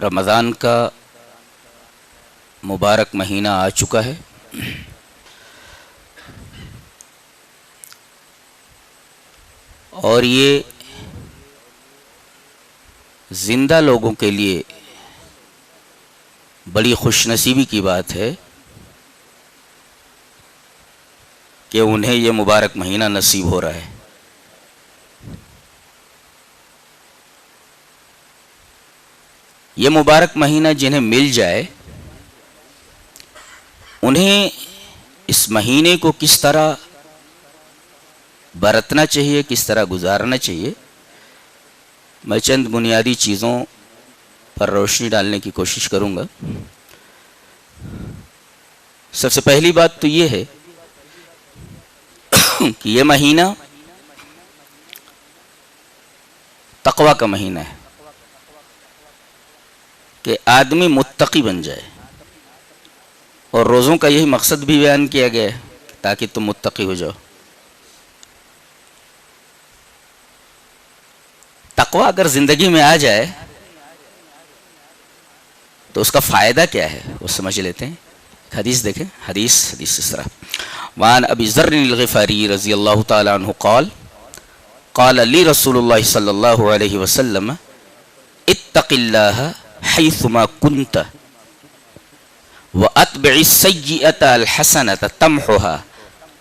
رمضان کا مبارک مہینہ آ چکا ہے۔ اور یہ زندہ لوگوں کے لیے بڑی خوش نصیبی کی بات ہے کہ انہیں یہ مبارک مہینہ نصیب ہو رہا ہے۔ یہ مبارک مہینہ جنہیں مل جائے انہیں اس مہینے کو کس طرح برتنا چاہیے، کس طرح گزارنا چاہیے، میں چند بنیادی چیزوں پر روشنی ڈالنے کی کوشش کروں گا۔ سب سے پہلی بات تو یہ ہے کہ یہ مہینہ تقوی کا مہینہ ہے، کہ آدمی متقی بن جائے، اور روزوں کا یہی مقصد بھی بیان کیا گیا ہے تاکہ تم متقی ہو جاؤ۔ تقوی اگر زندگی میں آ جائے تو اس کا فائدہ کیا ہے وہ سمجھ لیتے ہیں۔ حدیث دیکھیں، حدیث اس طرح: وعن ابی ذر الغفاری رضی اللہ تعالی عنہ قال قال لی رسول اللہ صلی اللہ علیہ وسلم اتق اللہ حیثما کنت واتبع السیئۃ الحسنۃ تمحها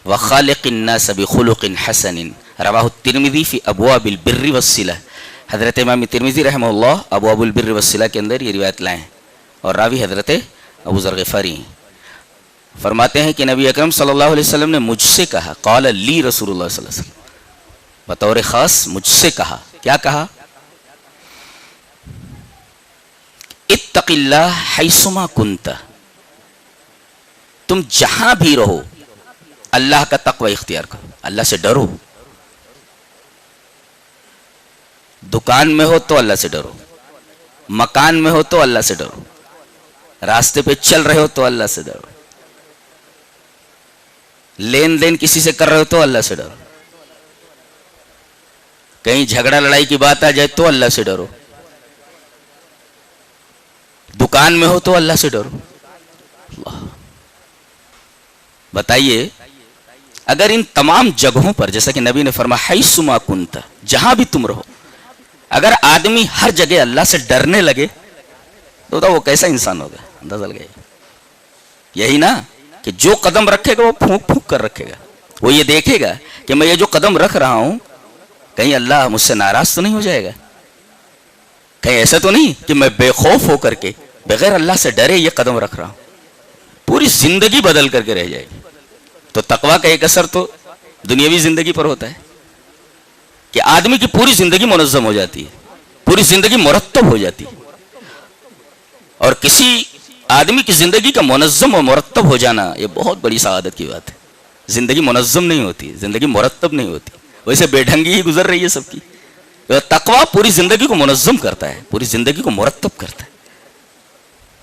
وخالق الناس بخلق حسن رواہ الترمذی فی ابواب البر والصلہ۔ حضرت امام ترمذی رحمہ اللہ ابواب البر والصلہ کے اندر یہ روایت لائے ہیں، اور راوی حضرت ابو ذر غفاری ہیں۔ فرماتے ہیں کہ نبی اکرم صلی اللہ علیہ وسلم نے مجھ سے کہا، قال لی رسول اللہ صلی اللہ علیہ وسلم، بطور خاص مجھ سے کہا۔ کیا کہا؟ اتق اللہ حیثما کنت، تم جہاں بھی رہو اللہ کا تقوی اختیار کرو، اللہ سے ڈرو۔ دکان میں ہو تو اللہ سے ڈرو، مکان میں ہو تو اللہ سے ڈرو، راستے پہ چل رہے ہو تو اللہ سے ڈرو، لین دین کسی سے کر رہے ہو تو اللہ سے ڈرو، کہیں جھگڑا لڑائی کی بات آ جائے تو اللہ سے ڈرو، دکان میں ہو تو اللہ سے ڈرو۔ اللہ بتائیے، اگر ان تمام جگہوں پر جیسا کہ نبی نے فرمایا حیثما کنت، جہاں بھی تم رہو، اگر آدمی ہر جگہ اللہ سے ڈرنے لگے تو وہ کیسا انسان ہوگا، اندازہ لگائیے۔ یہی نا کہ جو قدم رکھے گا وہ پھونک پھونک کر رکھے گا، وہ یہ دیکھے گا کہ میں یہ جو قدم رکھ رہا ہوں کہیں اللہ مجھ سے ناراض تو نہیں ہو جائے گا، کہیں ایسا تو نہیں کہ میں بے خوف ہو کر کے بغیر اللہ سے ڈرے یہ قدم رکھ رہا ہوں، پوری زندگی بدل کر کے رہ جائے گی۔ تو تقویٰ کا ایک اثر تو دنیاوی زندگی پر ہوتا ہے کہ آدمی کی پوری زندگی منظم ہو جاتی ہے، پوری زندگی مرتب ہو جاتی ہے۔ اور کسی آدمی کی زندگی کا منظم و مرتب ہو جانا یہ بہت بڑی سعادت کی بات ہے۔ زندگی منظم نہیں ہوتی، زندگی مرتب نہیں ہوتی، ویسے بے ڈھنگی ہی گزر رہی ہے سب کی۔ تقویٰ پوری زندگی کو منظم کرتا ہے، پوری زندگی کو مرتب کرتا ہے۔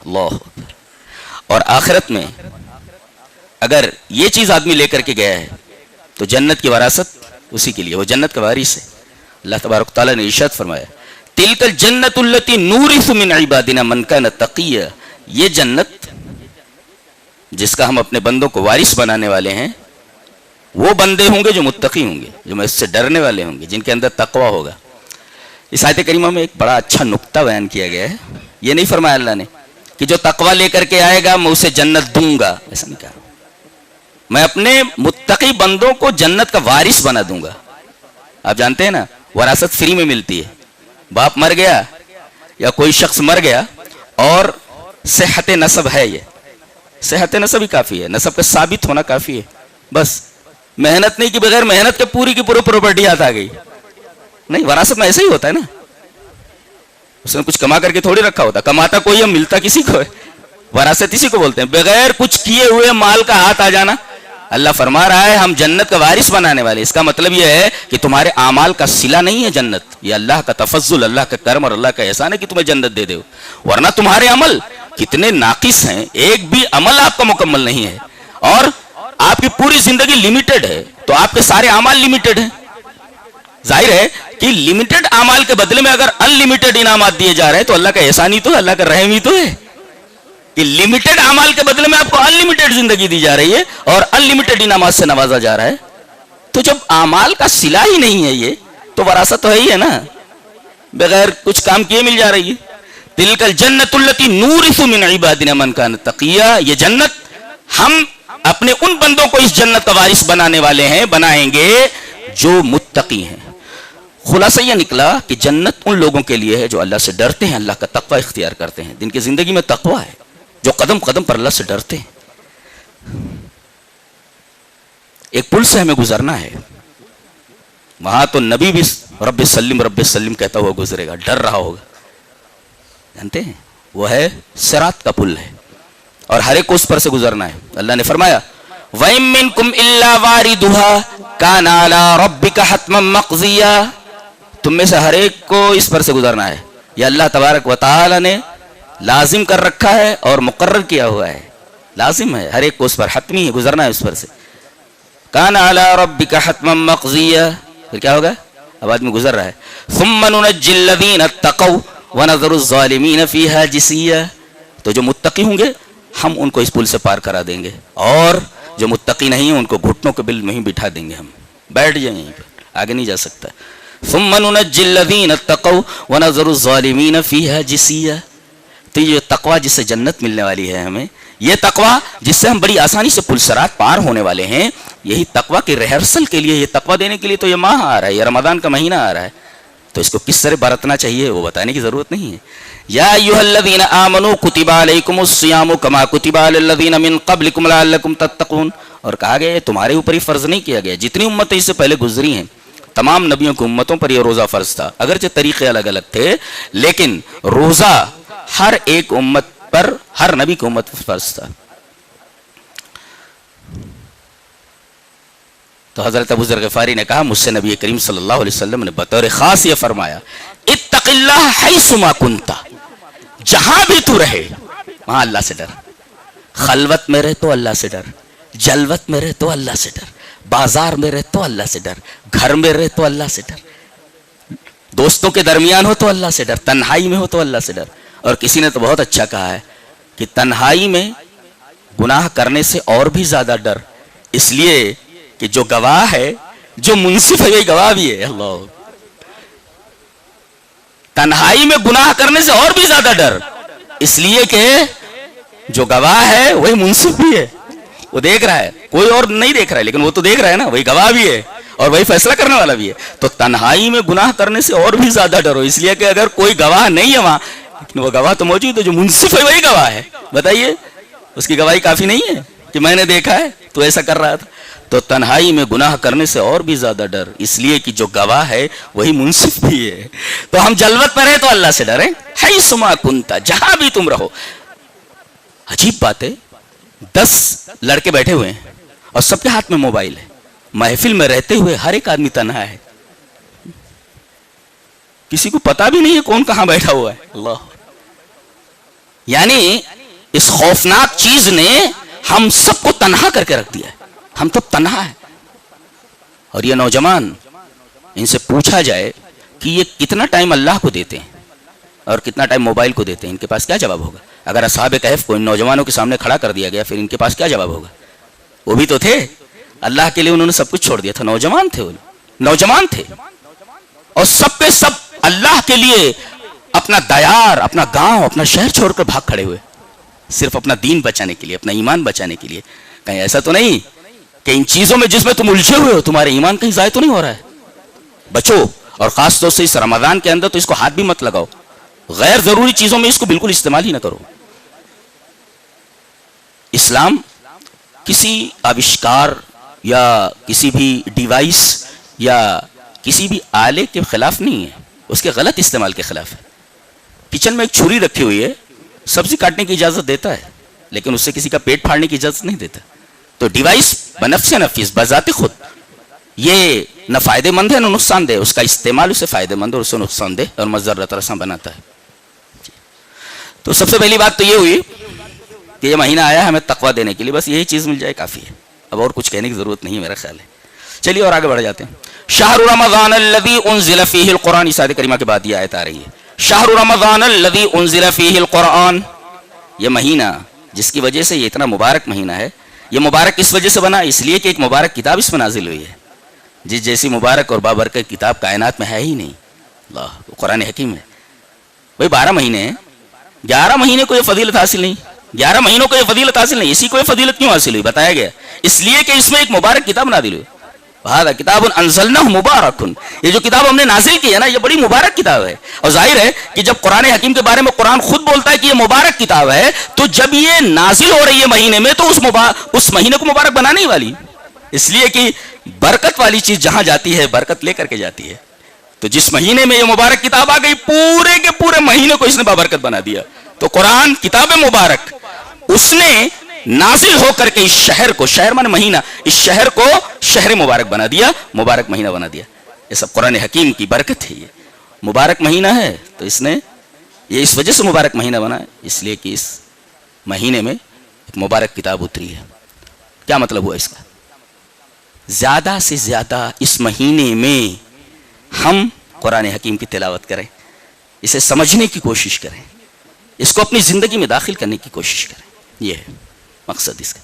اللہ اکبر۔ اور آخرت میں اگر یہ چیز آدمی لے کر کے گیا ہے تو جنت کی وراثت اسی کے لیے، وہ جنت کا وارث ہے۔ اللہ تبارک تعالیٰ نے ارشاد فرمایا تلک الجنت التی نورث من عبادنا من کان تقیا، یہ جنت جس کا ہم اپنے بندوں کو وارث بنانے والے ہیں وہ بندے ہوں گے جو متقی ہوں گے، جو اس سے ڈرنے والے ہوں گے، جن کے اندر تقویٰ ہوگا۔ اس آیت کریمہ میں ایک بڑا اچھا نقطہ بیان کیا گیا ہے۔ یہ نہیں فرمایا اللہ نے کہ جو تقویٰ لے کر کے آئے گا میں اسے جنت دوں گا، ایسا نہیں کہا، میں اپنے متقی بندوں کو جنت کا وارث بنا دوں گا۔ آپ جانتے ہیں نا وراثت فری میں ملتی ہے، باپ مر گیا یا کوئی شخص مر گیا اور صحت نسب ہے، یہ صحت نسب ہی کافی ہے، نسب کا ثابت ہونا کافی ہے، بس محنت نہیں کی، بغیر محنت کے پوری کی پوری پراپرٹی آتا گئی۔ نہیں، وراثت میں ایسا ہی ہوتا ہے نا، اس نے کچھ کما کر کے تھوڑی رکھا ہوتا، کماتا کوئی ہے ملتا کسی کو ہے، وراثت اسی کو بولتے ہیں، بغیر کچھ کیے ہوئے مال کا ہاتھ آ جانا۔ اللہ فرما رہا ہے ہم جنت کا وارث بنانے والے، اس کا مطلب یہ ہے کہ تمہارے اعمال کا صلہ نہیں ہے جنت، یہ اللہ کا تفضل، اللہ کا کرم اور اللہ کا احسان ہے کہ تمہیں جنت دے دے، ورنہ تمہارے عمل کتنے ناقص ہیں، ایک بھی عمل آپ کا مکمل نہیں ہے، اور آپ کی پوری زندگی لمیٹڈ ہے، تو آپ کے سارے اعمال لمیٹڈ ہیں۔ ظاہر ہے کہ لمیٹڈ اعمال کے بدلے میں اگر ان لمیٹڈ انعامات دیے جا رہے ہیں تو اللہ کا احسان ہی تو ہے, اللہ کا رحم ہی تو ہے کہ لمیٹڈ اعمال کے بدلے میں آپ کو ان لمیٹڈ زندگی دی جا رہی ہے اور ان لمیٹڈ انعامات سے نوازا جا رہا ہے. تو جب اعمال کا صلہ ہی نہیں ہے یہ تو وراثت تو ہے ہی ہے نا, بغیر کچھ کام کیے مل جا رہی ہے. تلک الجنت التی نورث من عبادنا من کان تقیا, یہ جنت ہم اپنے ان بندوں کو اس جنت کا وارث بنانے والے ہیں, بنائیں گے جو متقی ہیں. خلاصہ یہ نکلا کہ جنت ان لوگوں کے لیے ہے جو اللہ سے ڈرتے ہیں, اللہ کا تقوی اختیار کرتے ہیں, جن کی زندگی میں تقوی ہے, جو قدم قدم پر اللہ سے ڈرتے ہیں. ایک پل سے ہمیں گزرنا ہے, وہاں تو نبی بھی رب سلم کہتا ہوا گزرے گا, ڈر رہا ہوگا. جانتے ہیں وہ ہے صراط کا پل ہے اور ہر ایک کو اس پر سے گزرنا ہے. اللہ نے فرمایا وَإِن مِّنكُمْ إِلَّا وَارِدُهَا كَانَ عَلَىٰ رَبِّكَ حَتْمًا مَّقْضِيًّا, تم میں سے ہر ایک کو اس پر سے گزرنا ہے. یہ اللہ تبارک و تعالی نے لازم کر رکھا ہے اور مقرر کیا ہوا ہے, لازم ہے ہر ایک کو اس پر, حتمی ہے, گزرنا ہے اس پر سے. كَانَ عَلَىٰ رَبِّكَ حَتْمًا مَّقْضِيًّا, پھر کیا ہوگا؟ اب آدمی گزر رہا ہے. ثُمَّ نُنَجِّي الَّذِينَ اتَّقَوْا وَنَذَرُ الظَّالِمِينَ فِيهَا جِثِيًّا, تو جو متقی ہوں گے ہم ان کو اس پل سے پار کرا دیں گے, اور جو متقی نہیں ہیں ان کو گھٹنوں کے بل میں ہی بٹھا دیں گے, ہم بیٹھ جائیں یہیں پر, آگے نہیں جا سکتا. ثُمَّ نُنَجِّي الَّذِينَ اتَّقَوْا وَنَذَرُ الظَّالِمِينَ فِيهَا جِثِيًّا. تو یہ تقوی جس سے جنت ملنے والی ہے ہمیں, یہ تقوی جس سے ہم بڑی آسانی سے پل صراط پار ہونے والے ہیں, یہی تقوی کے ریہرسل کے لیے, یہ تقوی دینے کے لیے تو یہ ماہ آ رہا ہے, یہ رمضان کا مہینہ آ رہا ہے. تو اس کو کس طرح برتنا چاہیے وہ بتانے کی ضرورت نہیں ہے. یا ایھا الذین آمنوا کتب علیکم الصیام کما کتب علی الذین من قبلکم لعلکم تتقون, اور کہا گیا تمہارے اوپر ہی فرض نہیں کیا گیا, جتنی امتیں اس سے پہلے گزری ہیں تمام نبیوں کی امتوں پر یہ روزہ فرض تھا. اگرچہ طریقے الگ الگ تھے لیکن روزہ ہر ایک امت پر, ہر نبی کی امت پر فرض تھا. تو حضرت ابو ذر غفاری نے کہا مجھ سے نبی کریم صلی اللہ علیہ وسلم نے بطور خاص یہ فرمایا اتق اللہ حیث ما کنت, جہاں بھی تو رہے وہاں اللہ سے ڈر. خلوت میں رہ تو اللہ سے ڈر, جلوت میں رہ تو اللہ سے ڈر, بازار میں رہ تو اللہ سے ڈر, گھر میں رہ تو اللہ سے ڈر, دوستوں کے درمیان ہو تو اللہ سے ڈر, تنہائی میں ہو تو اللہ سے ڈر. اور کسی نے تو بہت اچھا کہا ہے کہ تنہائی میں گناہ کرنے سے اور بھی زیادہ ڈر, اس لیے کہ جو گواہ ہے, جو منصف ہے وہی گواہ بھی ہے. اللہ, تنہائی میں گناہ کرنے سے اور بھی زیادہ ڈر, اس لیے کہ جو گواہ ہے وہی منصف بھی ہے, وہ دیکھ رہا ہے, کوئی اور نہیں دیکھ رہا ہے لیکن وہ تو دیکھ رہا ہے نا, وہی گواہ بھی ہے اور وہی فیصلہ کرنے والا بھی ہے. تو تنہائی میں گناہ کرنے سے اور بھی زیادہ ڈرو, اس لیے کہ اگر کوئی گواہ نہیں ہے وہاں, لیکن وہ گواہ تو موجود ہے, جو منصف ہے وہی گواہ ہے. بتائیے اس کی گواہی کافی نہیں ہے کہ میں نے دیکھا ہے تو ایسا کر رہا تھا. تو تنہائی میں گناہ کرنے سے اور بھی زیادہ ڈر, اس لیے کہ جو گواہ ہے وہی منصف بھی ہے. تو ہم جلوت میں رہے تو اللہ سے ڈریں, حیث ما کنت, جہاں بھی تم رہو. عجیب بات ہے, 10 لڑکے بیٹھے ہوئے ہیں اور سب کے ہاتھ میں موبائل ہے, محفل میں رہتے ہوئے ہر ایک آدمی تنہا ہے, کسی کو پتا بھی نہیں ہے کون کہاں بیٹھا ہوا ہے. اللہ, یعنی اس خوفناک چیز نے ہم سب کو تنہا کر کے رکھ دیا ہے, ہم تو تنہا ہے. اور یہ نوجوان, ان سے پوچھا جائے کہ یہ کتنا ٹائم اللہ کو دیتے ہیں اور کتنا ٹائم موبائل کو دیتے ہیں, ان کے پاس کیا جواب ہوگا؟ اگر اصحاب کہف کو ان نوجوانوں کے سامنے کھڑا کر دیا گیا پھر ان کے پاس کیا جواب ہوگا؟ وہ بھی تو تھے, اللہ کے لیے انہوں نے سب کچھ چھوڑ دیا تھا, نوجوان تھے, نوجوان تھے, اور سب کے سب اللہ کے لیے اپنا دیار, اپنا گاؤں, اپنا شہر چھوڑ کر بھاگ کھڑے ہوئے, صرف اپنا دین بچانے کے لیے, اپنا ایمان بچانے کے لیے. کہیں ایسا تو نہیں کہ ان چیزوں میں جس میں تم الجھے ہوئے ہو تمہارے ایمان کہیں ضائع تو نہیں ہو رہا ہے؟ بچو, اور خاص طور سے اس رمضان کے اندر تو اس کو ہاتھ بھی مت لگاؤ, غیر ضروری چیزوں میں اس کو بالکل استعمال ہی نہ کرو. اسلام کسی آوشکار یا کسی بھی ڈیوائس یا کسی بھی آلے کے خلاف نہیں ہے, اس کے غلط استعمال کے خلاف ہے. کچن میں ایک چھری رکھی ہوئی ہے, سبزی کاٹنے کی اجازت دیتا ہے لیکن اس سے کسی کا پیٹ پھاڑنے کی اجازت نہیں دیتا. تو ڈیوائس بنفس نفیس, بذات خود یہ نہ فائدہ مند ہے نہ نقصان دہ, اس کا استعمال اسے فائدہ مند اور اسے نقصان دہ اور مضرت رساں بناتا ہے. تو سب سے پہلی بات تو یہ ہوئی کہ یہ مہینہ آیا ہے ہمیں تقوی دینے کے لیے, بس یہی چیز مل جائے کافی ہے, اب اور کچھ کہنے کی ضرورت نہیں میرا خیال ہے. چلیے اور آگے بڑھ جاتے ہیں. شہر رمضان الذی انزل فیہ القرآن، اس آیت کریمہ کے بعد یہ آیت آ رہی ہے، شہر رمضان الذی انزل فیہ القرآن، یہ مہینہ جس کی وجہ سے یہ اتنا مبارک مہینہ ہے، یہ مبارک اس وجہ سے بنا اس لیے کہ ایک مبارک کتاب اس میں نازل ہوئی ہے، جس جیسی مبارک اور بابرکت کتاب کائنات میں ہے ہی نہیں، اللہ قرآن حکیم ہے۔ بھئی 12 مہینے ہیں، 11 مہینے کو یہ فضیلت حاصل نہیں، 11 مہینوں کو یہ فضیلت حاصل نہیں، اسی کو یہ فضیلت کیوں حاصل ہوئی بتایا گیا، اس لیے کہ اس میں ایک مبارک کتاب نازل ہوئی، وَهَذَا كِتَابٌ أَنزَلْنَاهُ مُبَارَكٌ، یہ جو کتاب ہم نے نازل کی ہے نا یہ بڑی مبارک کتاب ہے، اور ظاہر ہے کہ جب قرآن حکیم کے بارے میں قرآن خود بولتا ہے کہ یہ مبارک کتاب ہے، تو جب یہ نازل ہو رہی ہے مہینے میں تو اس مہینے کو مبارک بنانے ہی والی، اس لیے کہ برکت والی چیز جہاں جاتی ہے برکت لے کر کے جاتی ہے، تو جس مہینے میں یہ مبارک کتاب آ گئی پورے کے پورے مہینے کو اس نے بابرکت بنا دیا، تو قرآن کتاب مبارک اس نے نازل ہو کر کے اس شہر کو، شہر مانے مہینہ، اس شہر کو شہر مبارک بنا دیا، مبارک مہینہ بنا دیا، یہ سب قرآن حکیم کی برکت ہے، یہ مبارک مہینہ ہے تو اس نے یہ اس وجہ سے مبارک مہینہ بنا ہے، اس لیے کہ اس مہینے میں ایک مبارک کتاب اتری ہے۔ کیا مطلب ہوا اس کا؟ زیادہ سے زیادہ اس مہینے میں ہم قرآن حکیم کی تلاوت کریں، اسے سمجھنے کی کوشش کریں، اس کو اپنی زندگی میں داخل کرنے کی کوشش کریں، یہ ہے مقصد اس کا۔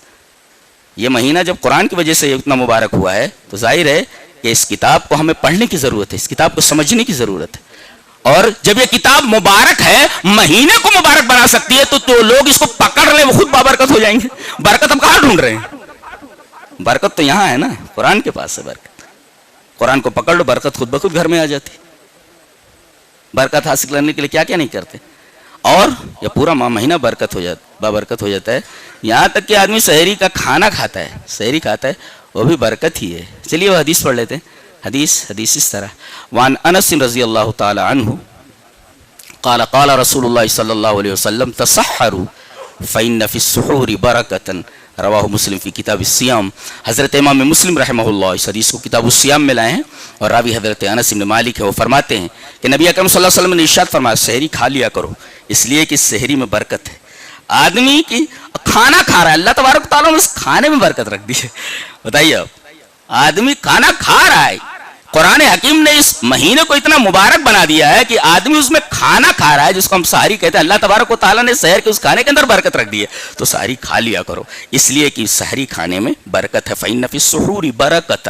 یہ مہینہ جب قرآن کی وجہ سے اتنا مبارک ہوا ہے تو ظاہر ہے کہ اس کتاب کو ہمیں پڑھنے کی ضرورت ہے، اس کتاب کو سمجھنے کی ضرورت ہے، اور جب یہ کتاب مبارک ہے مہینے کو مبارک بنا سکتی ہے تو جو لوگ اس کو پکڑ لیں وہ خود بابرکت ہو جائیں گے۔ برکت ہم کہاں ڈھونڈ رہے ہیں؟ برکت تو یہاں ہے نا، قرآن کے پاس ہے برکت، قرآن کو پکڑ لو برکت خود بخود گھر میں آ جاتی۔ برکت حاصل کرنے کے لیے کیا کیا نہیں کرتے، اور یہ پورا مہینہ برکت ہو جاتا، بابرکت ہو جاتا ہے، یہاں تک کہ آدمی سحری کا کھانا کھاتا ہے، سحری کھاتا ہے وہ بھی برکت ہی ہے۔ چلیے وہ حدیث پڑھ لیتے ہیں، حدیث اس طرح، وعن انس رضی اللہ تعالی عنہ قال قال رسول اللہ صلی اللہ علیہ وسلم تسحروا فإن في السحور برکۃ، رواہ مسلم فی کتاب الصیام۔ حضرت امام مسلم رحمہ اللہ اس حدیث کو کتاب الصیام میں لائے ہیں، اور راوی حضرت انس بن مالک ہے، وہ فرماتے ہیں کہ نبی اکرم صلی اللہ علیہ وسلم نے ارشاد فرمایا سحری کھا لیا کرو، اس لیے کہ سحری میں برکت ہے۔ آدمی کی کھانا کھا رہا ہے، اللہ تبارک و تعالیٰ نے اس کھانے میں برکت رکھ دی ہے، بتائیے اب آدمی کھانا کھا رہا ہے، قرآن حکیم نے اس مہینے کو اتنا مبارک بنا دیا ہے کہ آدمی اس میں کھانا کھا رہا ہے جس کو ہم سحری کہتے ہیں، اللہ تبارک و تعالیٰ نے سحر کے اس کھانے کے اندر برکت رکھ دی ہے، تو سحری کھا لیا کرو، اس لیے کہ سحری کھانے میں برکت ہے، فإن فی السحور برکۃ۔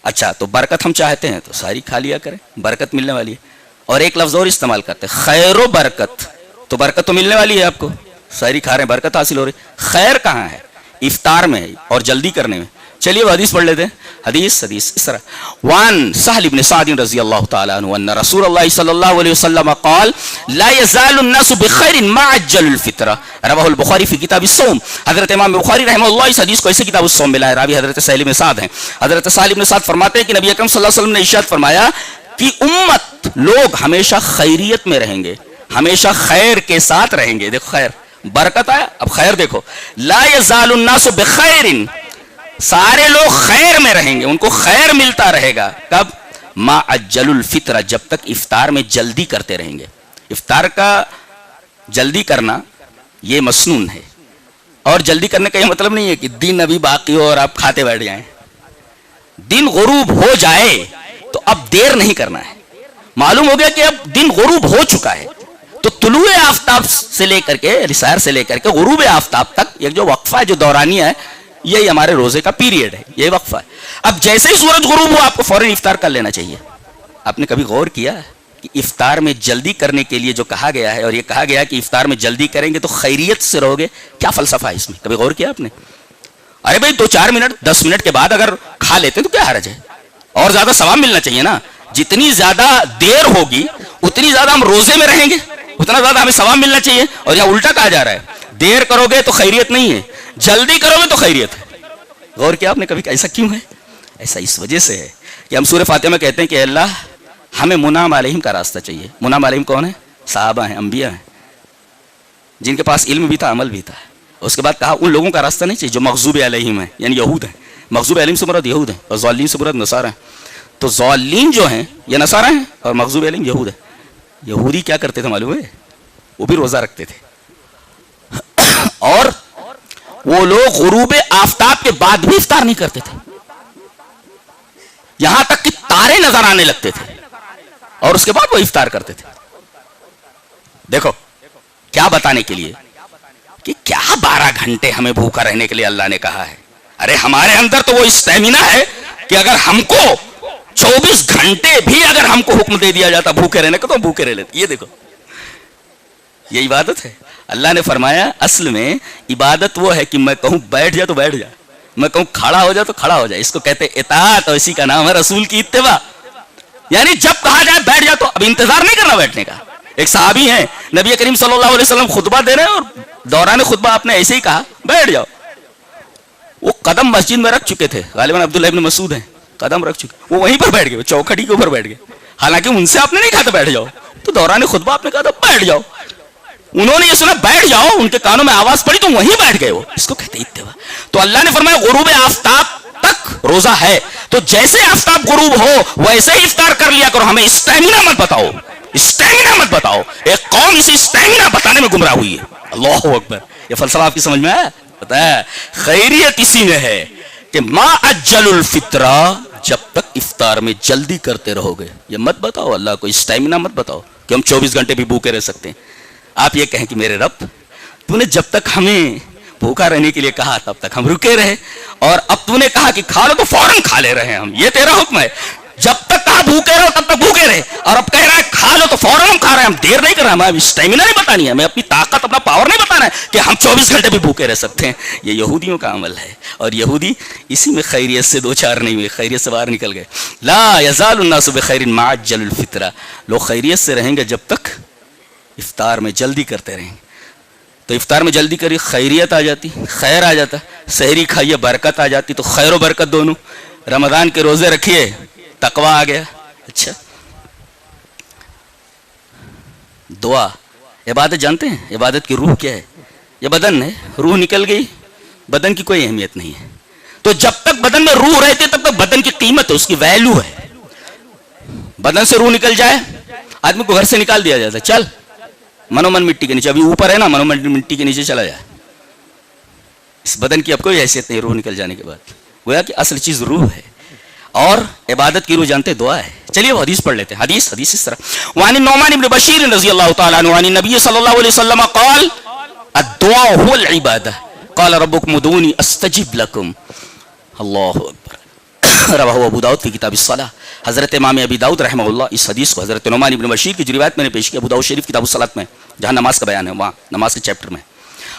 اچھا تو برکت ہم چاہتے ہیں تو سحری کھا لیا کریں، برکت ملنے والی ہے۔ اور ایک لفظ اور استعمال کرتے ہیں، خیر و برکت، تو برکت تو ملنے والی ہے آپ کو، سحری کھا رہے ہیں برکت حاصل ہو رہی، خیر کہاں ہے؟ افطار میں اور جلدی کرنے میں۔ چلیے وہ حدیث پڑھ لیتے ہیں، حدیث اس طرح، وان سہل بن سعد رضی اللہ تعالی عنہ ان رسول اللہ صلی اللہ علیہ وسلم قال لا يزال الناس بخير ما عجل الفطر، رواہ البخاری فی کتاب الصوم۔ حضرت امام بخاری رحمہ اللہ اس حدیث کو ایسے کتاب الصوم میں لائے، راوی حضرت سہل بن سعد ہیں۔ حضرت سہل بن سعد فرماتے ہیں کہ نبی اکرم صلی اللہ علیہ وسلم نے ارشاد فرمایا کہ امت لوگ ہمیشہ خیریت میں رہیں گے، ہمیشہ خیر کے ساتھ رہیں گے۔ دیکھو خیر برکت ہے، اب خیر دیکھو، لا يزال الناس بخير، سارے لوگ خیر میں رہیں گے، ان کو خیر ملتا رہے گا، کب؟ ما عجل الفطر، جب تک افطار میں جلدی کرتے رہیں گے۔ افطار کا جلدی کرنا یہ مسنون ہے، اور جلدی کرنے کا یہ مطلب نہیں ہے کہ دن ابھی باقی ہو اور آپ کھاتے بیٹھ جائیں، دن غروب ہو جائے تو اب دیر نہیں کرنا ہے، معلوم ہو گیا کہ اب دن غروب ہو چکا ہے تو طلوع آفتاب سے لے کر کے سحر سے لے کر کے غروب آفتاب تک ایک جو وقفہ ہے، جو دورانیہ ہے، یہی ہمارے روزے کا پیریڈ ہے، یہ وقفہ ہے۔ اب جیسے ہی سورج غروب ہو آپ کو فوراً افطار کر لینا چاہیے۔ آپ نے کبھی غور کیا کہ افطار میں جلدی کرنے کے لیے جو کہا گیا ہے، اور یہ کہا گیا کہ افطار میں جلدی کریں گے تو خیریت سے رہو گے، کیا فلسفہ ہے اس میں؟ کبھی غور کیا آپ نے؟ ارے بھائی 2-4 منٹ 10 منٹ کے بعد اگر کھا لیتے ہیں تو کیا حرج ہے؟ اور زیادہ ثواب ملنا چاہیے نا، جتنی زیادہ دیر ہوگی اتنی زیادہ ہم روزے میں رہیں گے، اتنا زیادہ ہمیں ثواب ملنا چاہیے، اور یہاں الٹا کہا جا رہا ہے دیر کرو گے تو خیریت نہیں ہے، جلدی کرو گے تو خیریت ہے۔ غور کیا آپ نے کبھی؟ ایسا کیوں ہے؟ ایسا اس وجہ سے ہے کہ ہم سورہ فاتحہ میں کہتے ہیں کہ اللہ ہمیں منعم علیہم کا راستہ چاہیے۔ منعم علیہم کون ہے؟ صحابہ ہیں، انبیاء ہیں، جن کے پاس علم بھی تھا، عمل بھی تھا۔ اس کے بعد کہا ان لوگوں کا راستہ نہیں چاہیے جو مغضوب علیہم ہیں، یعنی یہود ہیں۔ مغضوب علیہم سے مراد یہود ہیں، اور ضالین سے مراد نصارہ ہیں۔ تو ضالین جو ہیں یہ نصارہ ہیں، اور مغضوب علیہم یہود ہیں۔ یہودی کیا کرتے تھے معلوم ہے؟ وہ بھی روزہ رکھتے تھے، اور وہ لوگ غروب آفتاب کے بعد بھی افطار نہیں کرتے تھے۔ یہاں تک کہ تارے نظر آنے لگتے تھے اور اس کے بعد وہ افطار کرتے تھے. دیکھو کیا بتانے کے لیے کہ کیا 12 گھنٹے ہمیں بھوکا رہنے کے لیے اللہ نے کہا ہے. ارے ہمارے اندر تو وہ اسٹیمنا ہے کہ اگر ہم کو 24 گھنٹے بھی اگر ہم کو حکم دے دیا جاتا بھوکے رہنے کا تو ہم بھوکے رہ لیتے. یہ دیکھو یہ عبادت ہے. اللہ نے فرمایا اصل میں عبادت وہ ہے کہ میں کہوں بیٹھ جا تو بیٹھ جا, میں کہوں کھڑا ہو جا تو کھڑا ہو جا. اس کو کہتے اطاعت اور اسی کا نام ہے رسول کی اتباع. یعنی جب کہا جائے بیٹھ جا تو اب انتظار نہیں کرنا بیٹھنے کا. ایک صحابی ہیں نبی کریم صلی اللہ علیہ وسلم خطبہ دے رہے ہیں اور دوران خطبہ آپ نے ایسے ہی کہا بیٹھ جاؤ. وہ قدم مسجد میں رکھ چکے تھے, غالباً عبداللہ ابن مسعود ہیں, قدم رکھ چکے, وہ وہیں پر بیٹھ گئے, چوکھٹی کے اوپر بیٹھ گئے. حالانکہ ان سے آپ نے نہیں کہا تھا بیٹھ جاؤ, تو دوران خطبہ آپ نے کہا تھا بیٹھ جاؤ. انہوں نے یہ سنا بیٹھ جاؤ, ان کے کانوں میں آواز پڑی تو وہیں بیٹھ گئے. وہ اس کو کہتے اتباع. تو اللہ نے فرمایا غروب آفتاب تک روزہ ہے, تو جیسے آفتاب غروب ہو ویسے ہی افطار کر لیا کرو. ہمیں اسٹیمنا مت بتاؤ, اسٹیمنا مت بتاؤ. ایک قوم اسی اسٹیمنا بتانے میں گمراہ ہوئی ہے. اللہ اکبر. یہ فلسفہ آپ کی سمجھ میں آیا؟ پتہ ہے خیریت اسی میں ہے کہ ما اجل الفطرہ, جب تک افطار میں جلدی کرتے رہو گے. یہ مت بتاؤ اللہ کو, اسٹیمنا مت بتاؤ کہ ہم 24 گھنٹے بھی بھوکے رہ سکتے ہیں. آپ یہ کہیں کہ میرے رب تو نے جب تک ہمیں بھوکا رہنے کے لیے کہا تب تک ہم رکے رہے, اور اب تو نے کہا کہ کھا لو تو فوراً کھا لے رہے ہیں ہم. یہ تیرا حکم ہے, جب تک کہا بھوکے رہو تب تک بھوکے رہے, اور اب کہہ رہا ہے کھا لو تو فوراً ہم کھا رہے ہیں. ہم دیر نہیں کر رہے ہیں, ہمیں اسٹیمنا نہیں بتانی ہے, ہمیں اپنی طاقت اپنا پاور نہیں بتانا ہے کہ ہم 24 گھنٹے بھی بھوکے رہ سکتے ہیں. یہ یہودیوں کا عمل ہے, اور یہودی اسی میں خیریت سے دو چار نہیں ہوئے, خیریت سے باہر نکل گئے. لا یزال الناس بخیر ما عجل الفطرہ. لوگ خیریت سے رہیں گے جب تک افطار میں جلدی کرتے رہیں گے. تو افطار میں جلدی کری خیریت آ جاتی, خیر آ جاتا. سحری کھائیے برکت آ جاتی, تو خیر و برکت دونوں. رمضان کے روزے رکھیے تقوی آ گیا. اچھا دعا عبادت جانتے ہیں عبادت کی روح کیا ہے؟ یہ بدن ہے, روح نکل گئی بدن کی کوئی اہمیت نہیں ہے. تو جب تک بدن میں روح رہتی ہے تب تک بدن کی قیمت ہے, اس کی ویلیو ہے. بدن سے روح نکل جائے, آدمی کو گھر سے نکال دیا جاتا ہے, چل منومن مٹی کے نیچے, ابھی اوپر ہے نا, منومن مٹی کے نیچے چلا جائے. اس بدن کی اب کوئی حیثیت نہیں روح نکل جانے کے بعد. گویا کہ اصل چیز روح ہے, اور عبادت کی روح جانتے دعا ہے. چلیے وہ حدیث پڑھ لیتے ہیں. حدیث اس طرح وعن النعمان بن بشیر رضی اللہ تعالی عنہ عن النبی صلی اللہ علیہ وسلم قال الدعاء هو العبادہ قال ربکم ادعونی استجب لکم. اللہ اکبر. رواہ ابو داؤد فی کتاب الصلاۃ. حضرت امام ابی داؤد رحمہ اللہ اس حدیث کو حضرت نعمان بن بشیر کی جو روایت میں نے پیش کی ابو داؤد شریف کتاب الصلاۃ میں, جہاں نماز کا بیان ہے, وہاں نماز کے چیپٹر میں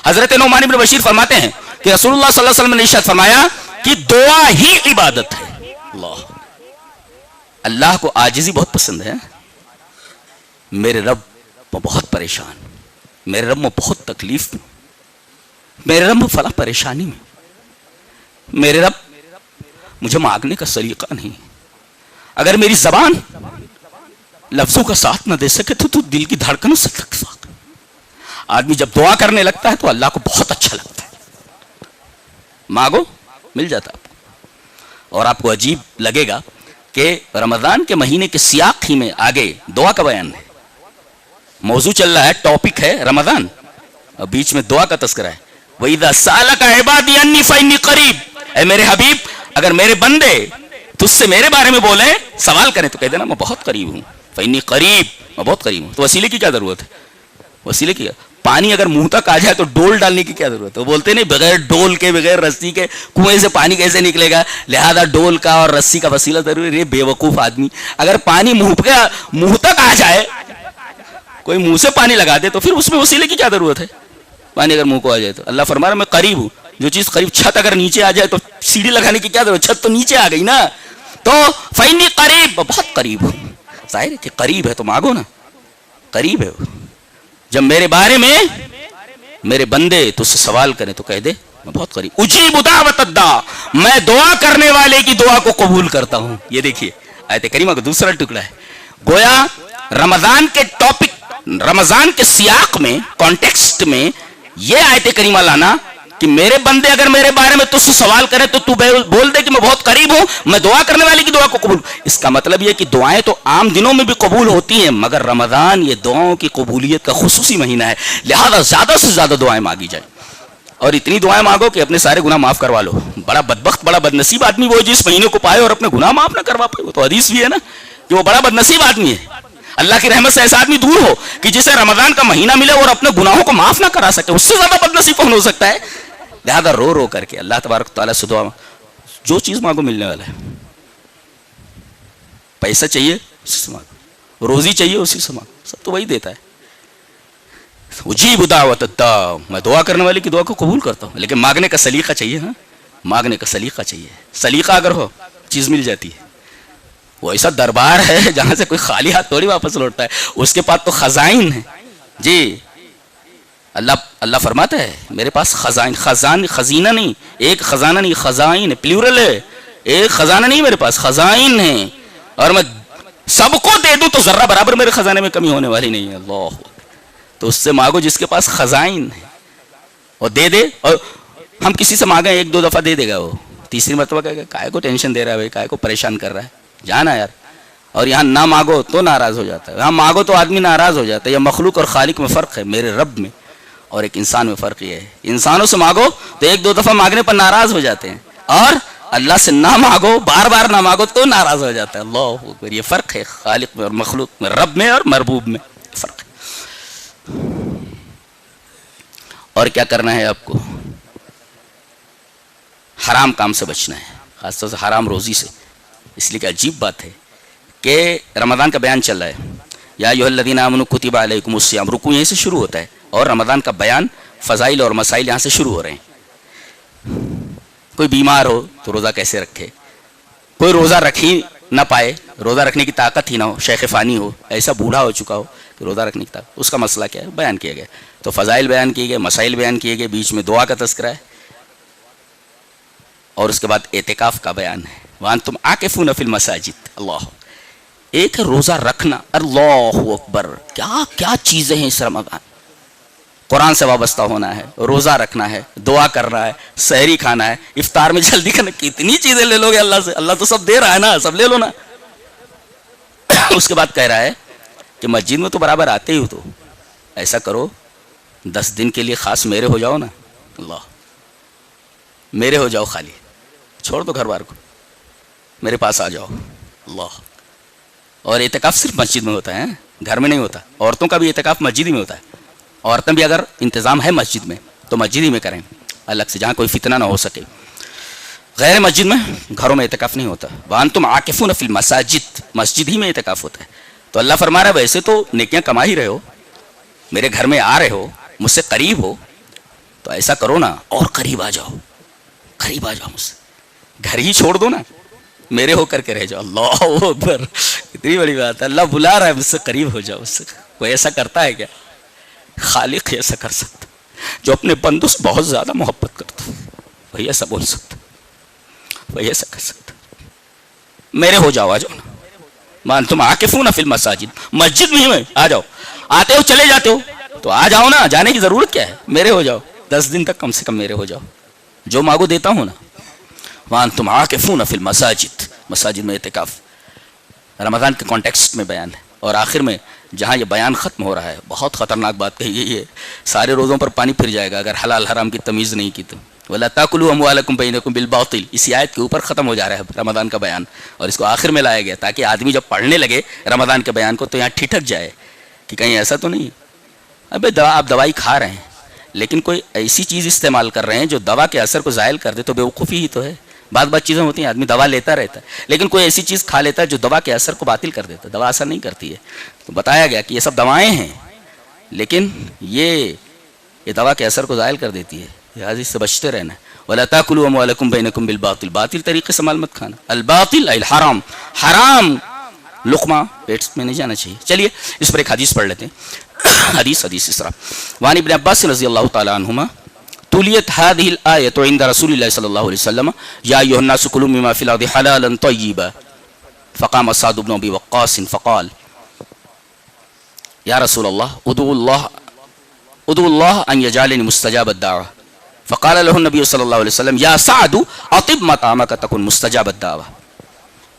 حضرت نعمان بن بشیر فرماتے ہیں کہ رسول اللہ صلی اللہ علیہ وسلم نے ارشاد فرمایا کہ دعا ہی عبادت ہے. اللہ کو عاجزی بہت پسند ہے. میرے رب میں بہت پریشان, میرے رب میں بہت تکلیف میں, میرے رب میں فلاں پریشانی میں, میرے رب مجھے مانگنے کا سلیقہ نہیں. اگر میری زبان لفظوں کا ساتھ نہ دے سکے تو دل کی دھڑکنوں سے تک ساتھ. آدمی جب دعا کرنے لگتا ہے تو اللہ کو بہت اچھا لگتا ہے. مانگو مل جاتا آپ کو. اور آپ کو عجیب لگے گا کہ رمضان کے مہینے کے سیاق ہی میں آگے دعا کا بیان ہے. موضوع چل رہا ہے, ٹاپک ہے رمضان, اور بیچ میں دعا کا تذکرہ ہے. وَإِذَا سَأَلَكَ عِبَادِي عَنِّي فَإِنِّي قَرِيبٌ. اے میرے حبیب اگر میرے بندے تجھ سے میرے بارے میں بولیں, سوال کریں, تو کہہ دینا میں بہت قریب ہوں. فَإِنِّي قَرِيب, میں بہت قریب ہوں. تو وسیلے کی کیا ضرورت ہے؟ وسیلے کی پانی اگر منہ تک آ جائے تو ڈول ڈالنے کی کیا ضرورت ہے؟ وہ بولتے نہیں بغیر ڈول کے بغیر رسی کے کنویں سے پانی کیسے نکلے گا, لہذا ڈول کا اور رسی کا وسیلہ ضروری ہے. بے وقوف آدمی اگر پانی منہ تک آ جائے, کوئی منہ سے پانی لگا دے تو پھر اس میں وسیلے کی کیا ضرورت ہے؟ پانی اگر منہ کو آ جائے تو. اللہ فرما رہا میں قریب ہوں. جو چیز قریب, چھت اگر نیچے آ جائے تو سیڑھی لگانے کی کیا ضرورت, چھت تو نیچے آ گئی نا. تو فإنی قریب, بہت قریب ہوں. ظاہر ہے کہ قریب ہے تو مانگو نا, قریب ہے. جب میرے بارے میں میرے بندے تو سے سوال کریں تو کہہ دے میں بہت قریب. اجیب دعوت الداع, میں دعا کرنے والے کی دعا کو قبول کرتا ہوں. یہ دیکھیے آیت کریمہ کا دوسرا ٹکڑا ہے. گویا رمضان کے ٹاپک, رمضان کے سیاق میں, کانٹیکسٹ میں یہ آیت کریمہ لانا کہ میرے بندے اگر میرے بارے میں تجھ سے سوال کریں تو تو بول دے کہ میں بہت قریب ہوں, میں دعا کرنے والے کی دعا کو قبول. اس کا مطلب یہ کہ دعائیں تو عام دنوں میں بھی قبول ہوتی ہیں, مگر رمضان یہ دعاؤں کی قبولیت کا خصوصی مہینہ ہے, لہذا زیادہ سے زیادہ دعائیں مانگی جائیں. اور اتنی دعائیں مانگو کہ اپنے سارے گناہ معاف کروا لو. بڑا بدبخت بڑا بدنصیب آدمی وہ جس مہینے کو پائے اور اپنے گناہ معاف نہ کروا پائے. وہ تو حدیث بھی ہے نا کہ وہ بڑا بدنصیب آدمی ہے. اللہ کی رحمت سے ایسا آدمی دور ہو کہ جسے رمضان کا مہینہ ملے اور اپنے گناہوں کو معاف نہ کرا سکے, اس سے زیادہ بدنصیب کون ہو سکتا ہے. لہذا رو رو کر کے اللہ تبارک تعالیٰ سے دعا, جو چیز مانگو ملنے والا ہے. پیسہ چاہیے اسی سے مانگو, روزی چاہیے اسی سے مانگو, سب تو وہی دیتا ہے. اجیب دعوت الداع, میں دعا کرنے والے کی دعا کو قبول کرتا ہوں, لیکن مانگنے کا سلیقہ چاہیے. ہاں مانگنے کا سلیقہ چاہیے. سلیقہ اگر ہو چیز مل جاتی ہے. وہ ایسا دربار ہے جہاں سے کوئی خالی ہاتھ تھوڑی واپس لوٹتا ہے, اس کے پاس تو خزائن ہے. جی اللہ فرماتا ہے میرے پاس خزائن, خزینہ نہیں, ایک خزانہ نہیں, خزائن ہے, پلیورل ہے. ایک خزانہ نہیں میرے پاس, خزائن ہے, اور میں سب کو دے دوں تو ذرہ برابر میرے خزانے میں کمی ہونے والی نہیں ہے. اللہ, تو اس سے مانگو جس کے پاس خزائن ہے اور دے دے. اور ہم کسی سے مانگیں ایک دو دفعہ دے دے گا, وہ تیسری مرتبہ کہے گا کائے کو ٹینشن دے رہا ہے بھائی, کائے کو پریشان کر رہا ہے, جانا یار. اور یہاں نہ مانگو تو ناراض ہو جاتا ہے, یہاں مانگو تو آدمی ناراض ہو جاتا ہے. یہ مخلوق اور خالق میں فرق ہے, میرے رب میں اور ایک انسان میں فرق یہ ہے. انسانوں سے مانگو تو ایک دو دفعہ مانگنے پر ناراض ہو جاتے ہیں, اور اللہ سے نہ مانگو, بار بار نہ مانگو تو ناراض ہو جاتا ہے. اللہ اکبر, یہ فرق ہے خالق میں اور مخلوق میں, رب میں اور مربوب میں فرق ہے. اور کیا کرنا ہے آپ کو؟ حرام کام سے بچنا ہے, خاص طور سے حرام روزی سے. اس لیے کہ عجیب بات ہے کہ رمضان کا بیان چل رہا ہے, یا ایھا الذین آمنوا کتب علیکم الصیام, رکوع یہیں سے شروع ہوتا ہے, اور رمضان کا بیان فضائل اور مسائل یہاں سے شروع ہو رہے ہیں. کوئی بیمار ہو تو روزہ کیسے رکھے, کوئی روزہ رکھ ہی نہ پائے, روزہ رکھنے کی طاقت ہی نہ ہو, شیخ فانی ہو, ایسا بوڑھا ہو چکا ہو کہ روزہ رکھنے کی طاقت, اس کا مسئلہ کیا ہے بیان کیا گیا. تو فضائل بیان کیے گئے, مسائل بیان کیے گئے, بیچ میں دعا کا تذکرہ ہے, اور اس کے بعد اعتکاف کا بیان ہے. وانتم عاکفون فی المساجد. اللہ, ایک ہے روزہ رکھنا, اللہ اکبر, کیا کیا چیزیں ہیں اس رمضان. قرآن سے وابستہ ہونا ہے, روزہ رکھنا ہے, دعا کرنا ہے, سحری کھانا ہے, افطار میں جلدی کرنا, کتنی چیزیں لے لو گے اللہ سے. اللہ تو سب دے رہا ہے نا, سب لے لو نا. اس کے بعد کہہ رہا ہے کہ مسجد میں تو برابر آتے ہی ہو, تو ایسا کرو 10 دن کے لیے خاص میرے ہو جاؤ نا. اللہ, میرے ہو جاؤ, خالی چھوڑ دو گھر بار کو, میرے پاس آ جاؤ. اللہ, اور اعتکاف صرف مسجد میں ہوتا ہے, گھر میں نہیں ہوتا. عورتوں کا بھی اعتکاف مسجد ہی میں ہوتا ہے. عورتیں بھی اگر انتظام ہے مسجد میں تو مسجد ہی میں کریں الگ سے, جہاں کوئی فتنہ نہ ہو سکے. غیر مسجد میں, گھروں میں اعتکاف نہیں ہوتا. وانتم عاکفون فی المساجد, مسجد ہی میں اعتکاف ہوتا ہے. تو اللہ فرما رہا ہے ویسے تو نیکیاں کما ہی رہے ہو, میرے گھر میں آ رہے ہو, مجھ سے قریب ہو, تو ایسا کرو نا اور قریب آ جاؤ, قریب آ جاؤ مجھ سے, گھر ہی چھوڑ دو نا, میرے ہو کر کے رہ جاؤ. اللہ اکبر, اتنی بڑی بات ہے. اللہ بلا رہا ہے مجھ سے قریب ہو جاؤ. اس سے کوئی ایسا کرتا ہے کیا؟ خالق ایسا کر سکتا, جو اپنے بندوں سے بہت زیادہ محبت کرتا, وہی ایسا بول سکتا, وہی ایسا کر سکتا. میرے ہو جاؤ, آ جاؤ نا. مان تم عاکفون فی المساجد, مسجد میں ہی آ جاؤ. آتے ہو چلے جاتے ہو تو آ جاؤ نا, جانے کی ضرورت کیا ہے. میرے ہو جاؤ, 10 دن تک کم سے کم میرے ہو جاؤ, جو مانگو دیتا ہوں نا. وانتم عاکفون فی المساجد, مساجد میں اعتکاف رمضان کے کانٹیکسٹ میں بیان ہے. اور آخر میں جہاں یہ بیان ختم ہو رہا ہے, بہت خطرناک بات کہی گئی ہے, سارے روزوں پر پانی پھر جائے گا اگر حلال حرام کی تمیز نہیں کی تو. وَلَا تَأْكُلُوا أَمْوَالَكُمْ بَيْنَكُمْ بِالْبَاطِلِ, اسی آیت کے اوپر ختم ہو جا رہا ہے رمضان کا بیان, اور اس کو آخر میں لایا گیا تاکہ آدمی جب پڑھنے لگے رمضان کے بیان کو تو یہاں ٹھٹک جائے کہ کہیں ایسا تو نہیں. ابے آپ دوائی کھا رہے ہیں, لیکن کوئی ایسی چیز استعمال کر رہے ہیں جو دوا کے اثر کو زائل کر دے, تو بیوقوفی ہی تو ہے. بعض چیزیں ہوتی ہیں آدمی دوا لیتا رہتا ہے, لیکن کوئی ایسی چیز کھا لیتا ہے جو دوا کے اثر کو باطل کر دیتا ہے. دوا اثر نہیں کرتی ہے. تو بتایا گیا کہ یہ سب دوائیں ہیں, لیکن یہ دوا کے اثر کو زائل کر دیتی ہے, لہٰذا اس سے بچتے رہنا. وَلَا تَأْكُلُوا أَمْوَالَكُمْ بَيْنَكُمْ بِالْبَاطِلِ, باطل طریقے سے مال مت کھانا. الباطل الحرام, حرام لقمہ پیٹ میں نہیں جانا چاہیے. چلیے اس پر ایک حدیث پڑھ لیتے ہیں. حدیث اس طرح, وعن ابن عباس رضی اللہ تعالی عنہما تلیت هذه الآية عند رسول الله صلى الله عليه وسلم يا أيها الناس كلوا مما في الأرض حلالا طيبا فقام سعد بن أبي وقاص فقال يا رسول الله ادعو الله أن يجعلني مستجاب الدعوة. فقال له النبي صلى الله عليه وسلم يا سعد أطب مطعمك تكن مستجاب الدعوة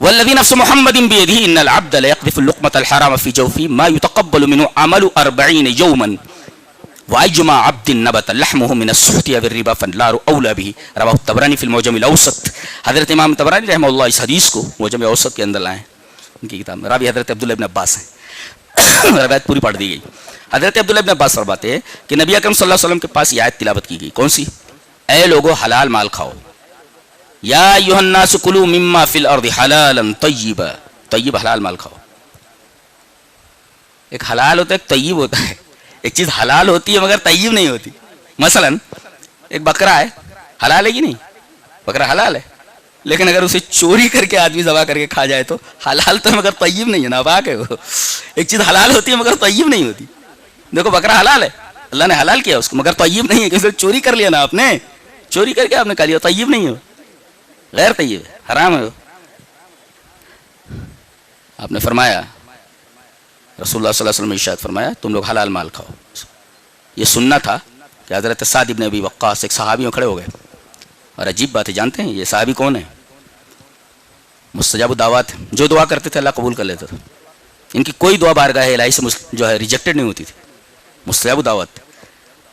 والذي نفس محمد بيده إن العبد ليقذف اللقمة الحرام في جوفه ما يتقبل منه عمل 40 يوما وَأَيُّمَا عَبْدٍ نَبَتَ لَحْمُهُ مِنَ السُّحْتِ أَوِ الرِّبَا فَالنَّارُ أَوْلَىٰ بِهِ رواہ الطبرانی فی المعجم الاوسط. حضرت امام طبرانی رحمہ اللہ اس حدیث کو معجم اوسط کے اندر لائے ہیں ان کی کتاب میں. راوی حضرت عبداللہ ابن عباس ہیں. روایت پوری پڑھ دی گئی. حضرت عبداللہ ابن عباس فرماتے ہیں کہ نبی اکرم صلی اللہ علیہ وسلم کے پاس یہ آیت تلاوت کی گئی. کون سی؟ اے لوگو حلال مال کھاؤ. یا ایھا الناس کلوا مما فی الارض حلالا طیبا. طیب حلال مال کھاؤ. ایک حلال ہوتا ہے ایک طیب ہوتا ہے. ایک چیز حلال ہوتی ہے مگر طیب نہیں ہوتی. مثلا ایک بکرا ہے, حلال ہے کہ نہیں؟ بکرا حلال ہے, لیکن اگر اسے چوری کر کے آدمی ذبح کر کے کھا جائے تو حلال تو ہے مگر طیب نہیں ہے, ناپاک ہے وہ. ایک چیز حلال ہوتی ہے مگر طیب نہیں ہوتی. دیکھو بکرا حلال ہے, اللہ نے حلال کیا اس کو, مگر طیب نہیں ہے کہ چوری کر لیا نا آپ نے, چوری کر کے آپ نے کھا لیا, طیب نہیں ہو, غیر طیب ہے, حرام ہے. آپ نے فرمایا, رسول اللہ صلی اللہ علیہ وسلم نے ارشاد فرمایا تم لوگ حلال مال کھاؤ. یہ سننا تھا کہ حضرت سعد ابن ابی وقاص ایک صحابیوں کھڑے ہو گئے. اور عجیب بات ہے, جانتے ہیں یہ صحابی کون ہے؟ مستجاب الدعوات, جو دعا کرتے تھے اللہ قبول کر لیتا تھا. ان کی کوئی دعا بارگاہ الہی سے جو ہے ریجیکٹڈ نہیں ہوتی تھی. مستجاب الدعوات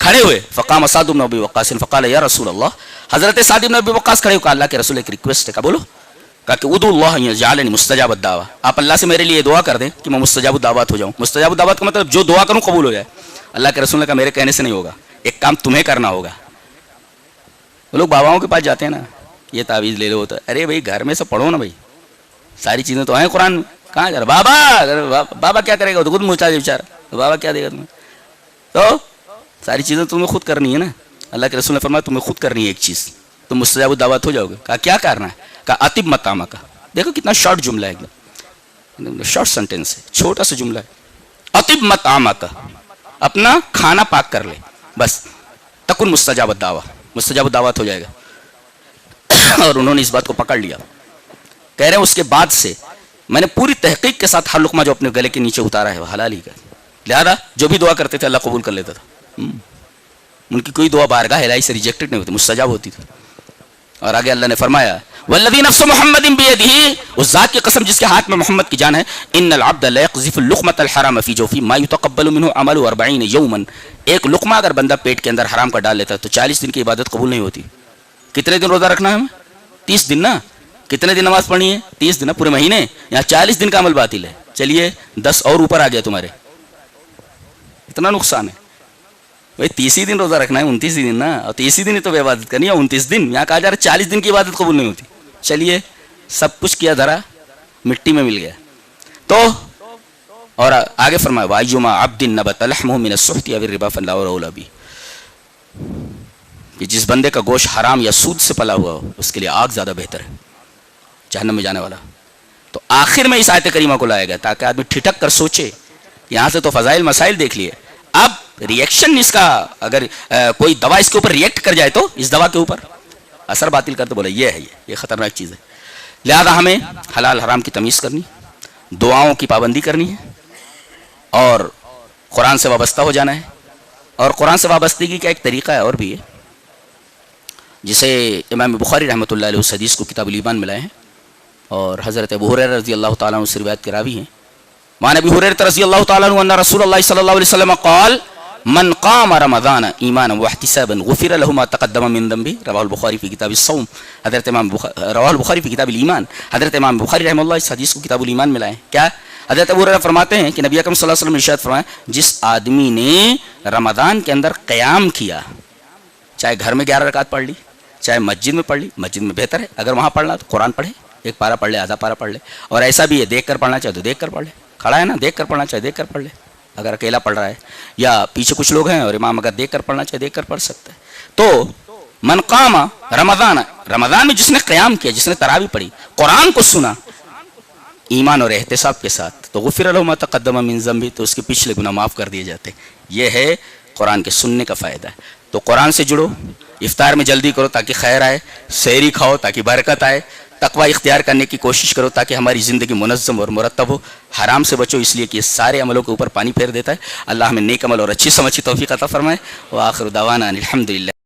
کھڑے ہوئے. فقام سعد بن ابی وقاص فقال یا رسول اللہ. حضرت سعد بن ابی وقاص کھڑے ہو کہا اللہ کے رسول ایک ریکویسٹ ہے. کہا بولو. کہا کہ ادعو اللہ ان یجعلنی مستجاب الدعوہ, آپ اللہ سے میرے لیے دعا کر دیں کہ میں مستجاب الدعوات ہو جاؤں. مستجاب الدعوات کا مطلب جو دعا کروں قبول ہو جائے. اللہ کے رسول نے کہا میرے کہنے سے نہیں ہوگا, ایک کام تمہیں کرنا ہوگا. وہ لوگ باباؤں کے پاس جاتے ہیں نا, یہ تعویذ لے لو, تو ارے بھائی گھر میں سے پڑھو نا بھائی, ساری چیزیں تو ہیں قرآن میں. کہاں جا رہا بابا, بابا کیا کرے گا, تو خود محتاج بیچارہ, بابا کیا دے گا تمہیں. تو ساری چیزیں تمہیں خود کرنی ہے نا. اللہ کے رسول نے فرمایا تمہیں خود کرنی ہے ایک چیز, تم مستجاب الدعوات ہو جاؤ گے. کہا کیا کرنا ہے؟ کہا اطب مطعمہ کا. دیکھو کتنا شارٹ جملہ ہے, ایک دم شارٹ سینٹینس ہے, چھوٹا سا جملہ ہے. اطب مطعمہ کا, اپنا کھانا پاک کر لے بس. تکن مستجاب الدعوہ, مستجاب الدعوات ہو جائے گا. اور انہوں نے اس بات کو پکڑ لیا. کہہ رہے ہیں اس کے بعد سے میں نے پوری تحقیق کے ساتھ ہر لقمہ جو اپنے گلے کے نیچے اتارا ہے وہ حلال ہی کا. لہذا جو بھی دعا کرتے تھے اللہ قبول کر لیتا تھا. ان کی کوئی دعا بارگاہ الہی سے ریجیکٹڈ نہیں ہوتی, مستجاب ہوتی تھی. اور آگے اللہ نے فرمایا والذی نفس محمد بیدہ, اس ذات کی قسم جس کے ہاتھ میں محمد کی جان ہے, ان العبد لا یقذف اللقمۃ الحرام فی جوفہ ما یتقبل منہ عمل 40 یوما. ایک لقمہ اگر بندہ پیٹ کے اندر حرام کا ڈال لیتا ہے تو 40 دن کی عبادت قبول نہیں ہوتی. کتنے دن روزہ رکھنا ہے ہمیں؟ 30 دن نا. کتنے دن نماز پڑھنی ہے؟ 30 دن, پورے مہینے. یہاں 40 دن کا عمل باطل ہے. چلیے 10 اور اوپر آ گیا تمہارے, اتنا نقصان ہے بھائی. 30 دن روزہ رکھنا ہے, 29 دن نا, اور 30 دن ہی تو عبادت کرنی ہے, 29 دن. یہاں کہا جا رہا ہے 40 دن کی عبادت قبول نہیں ہوتی. چلیے سب کچھ کیا دھرا مٹی میں مل گیا. تو اور آگے فرمایا وَأَيُّمَا عَبْدٍ نَبَتَ لَحْمُهُ مِنَ السُّحْتِ أَوِ الرِّبَا فَالنَّارُ أَوْلَىٰ بِهِ. کہ جس بندے کا گوشت حرام یا سود سے پلا ہوا ہو اس کے لیے آگ زیادہ بہتر ہے, جہنم میں جانے والا. تو آخر میں اس آیت کریمہ کو لایا گیا تاکہ آدمی ٹھٹک کر سوچے. یہاں سے تو فضائل مسائل دیکھ لیے, اب ریئیکشن اس کا, اگر کوئی دوا اس کے اوپر ریئیکٹ کر جائے تو اس دوا کے اوپر اثر باطل کرتے, بولے یہ ہے, یہ خطرناک چیز ہے. لہذا ہمیں حلال حرام کی تمیز کرنی, دعاؤں کی پابندی کرنی ہے, اور قرآن سے وابستہ ہو جانا ہے. اور قرآن سے وابستگی کا ایک طریقہ ہے اور بھی ہے, جسے امام بخاری رحمۃ اللہ علیہ اس حدیث کو کتاب الایمان میں لائے ہیں, اور حضرت ابو ہریرہ رضی اللہ تعالیٰ عنہ سے روایت کے راوی ہیں. وعن ابی ہریرہ رضی اللہ تعالیٰ عنہ ان رسول اللہ صلی اللہ علیہ وسلم قال من قام رمضان ایمانا واحتسابا غفر له ما تقدم من ذنبه. رواه البخاری فی کتاب الصوم. حضرت امام رواه البخاری فی کتاب الایمان. حضرت امام بخاری رحمہ اللہ اس حدیث کو کتاب الایمان میں لائے. کیا حضرت ابو ہریرہ فرماتے ہیں کہ نبی اکرم صلی اللہ علیہ وسلم نے ارشاد فرمایا جس آدمی نے رمضان کے اندر قیام کیا, چاہے گھر میں 11 رکعت پڑھ لی, چاہے مسجد میں پڑھ لی, مسجد میں بہتر ہے, اگر وہاں پڑھنا تو قرآن پڑھے, ایک پارہ پڑھ لے, آدھا پارہ پڑھ لے. اور ایسا بھی ہے دیکھ کر پڑھنا چاہے تو دیکھ کر پڑھ لے, کھڑا ہے نا دیکھ کر پڑھنا چاہے دیکھ کر پڑھ لے, اگر اکیلا پڑھ رہا ہے, یا پیچھے کچھ لوگ ہیں اور امام اگر دیکھ کر پڑھنا چاہے دیکھ کر پڑھ سکتا ہے. تو من قام رمضان, رمضان میں جس نے قیام کیا, جس نے تراویح پڑھی, قرآن کو سنا ایمان اور احتساب کے ساتھ, تو غفر له ما تقدم من ذنبه, تو اس کے پچھلے گناہ معاف کر دیے جاتے. یہ ہے قرآن کے سننے کا فائدہ ہے. تو قرآن سے جڑو, افطار میں جلدی کرو تاکہ خیر آئے, سحری کھاؤ تاکہ برکت آئے, تقوی اختیار کرنے کی کوشش کرو تاکہ ہماری زندگی منظم اور مرتب ہو. حرام سے بچو اس لیے کہ یہ سارے عملوں کے اوپر پانی پھیر دیتا ہے. اللہ ہمیں نیک عمل اور اچھی سمجھی توفیق عطا فرمائے. وآخر دعوانا الحمدللہ.